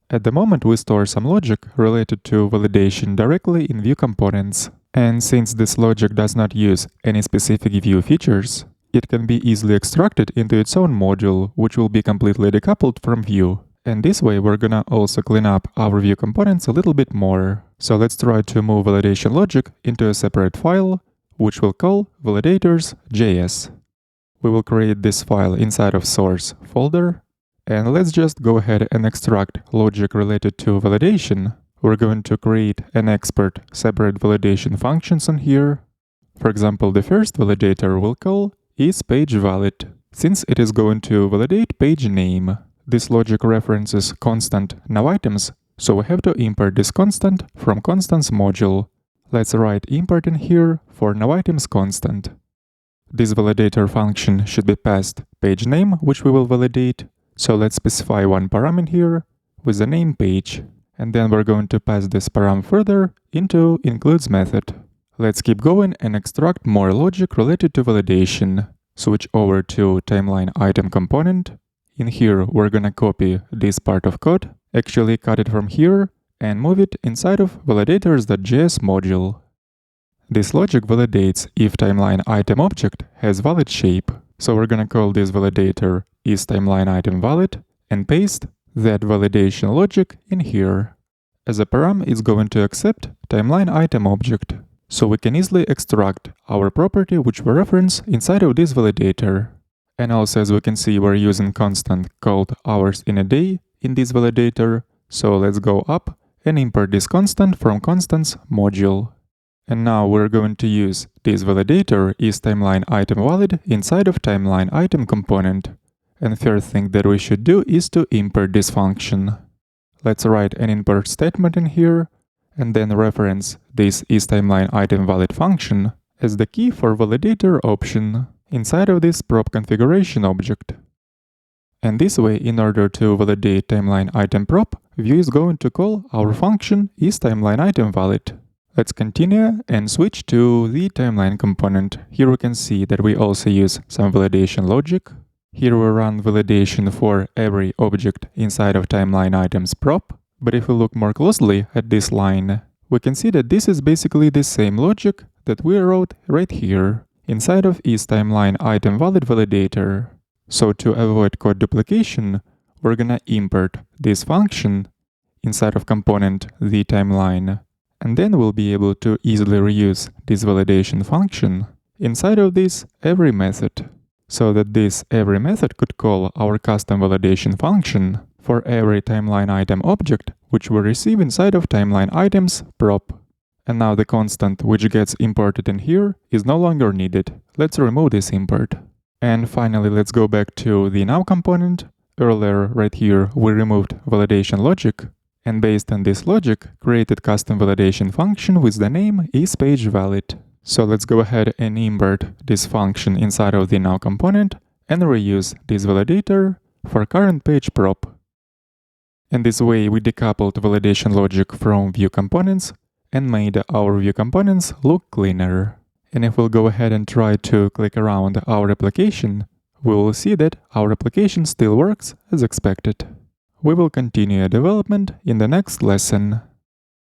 At the moment we store some logic related to validation directly in Vue components. And since this logic does not use any specific Vue features, it can be easily extracted into its own module, which will be completely decoupled from Vue. And this way we're gonna also clean up our Vue components a little bit more. So let's try to move validation logic into a separate file, which we'll call Validators.js. We will create this file inside of source folder. And let's just go ahead and extract logic related to validation. We're going to create and export separate validation functions on here. For example, the first validator we'll call isPageValid, since it is going to validate page name. This logic references constant nowItems, so we have to import this constant from constants module. Let's write import in here for nowItems constant. This validator function should be passed page name, which we will validate. So let's specify one param in here with the name page. And then we're going to pass this param further into includes method. Let's keep going and extract more logic related to validation. Switch over to timeline item component. In here, we're gonna copy this part of code, actually cut it from here, and move it inside of validators.js module. This logic validates if timeline item object has valid shape. So we're gonna call this validator isTimelineItemValid and paste that validation logic in here. As a param, it's going to accept timeline item object. So we can easily extract our property which we reference inside of this validator. And also, as we can see, we're using constant called hours in a day in this validator. So let's go up and import this constant from constants module. And now we're going to use this validator isTimelineItemValid inside of timeline item component. And first thing that we should do is to import this function. Let's write an import statement in here and then reference this isTimelineItemValid function as the key for validator option inside of this prop configuration object. And this way, in order to validate timeline item prop, Vue is going to call our function isTimelineItemValid. Let's continue and switch to the timeline component. Here we can see that we also use some validation logic. Here we run validation for every object inside of timeline items prop. But if we look more closely at this line, we can see that this is basically the same logic that we wrote right here inside of isTimelineItemValid validator. So to avoid code duplication, we're gonna import this function inside of component the timeline. And then we'll be able to easily reuse this validation function inside of this every method, so that this every method could call our custom validation function for every timeline item object which we receive inside of timeline items prop. And now the constant which gets imported in here is no longer needed. Let's remove this import. And finally, let's go back to the now component. Earlier, right here, we removed validation logic. And based on this logic, created custom validation function with the name isPageValid. So let's go ahead and import this function inside of the now component and reuse this validator for current page prop. And this way we decoupled validation logic from Vue components and made our Vue components look cleaner. And if we'll go ahead and try to click around our application, we will see that our application still works as expected. We will continue development in the next lesson.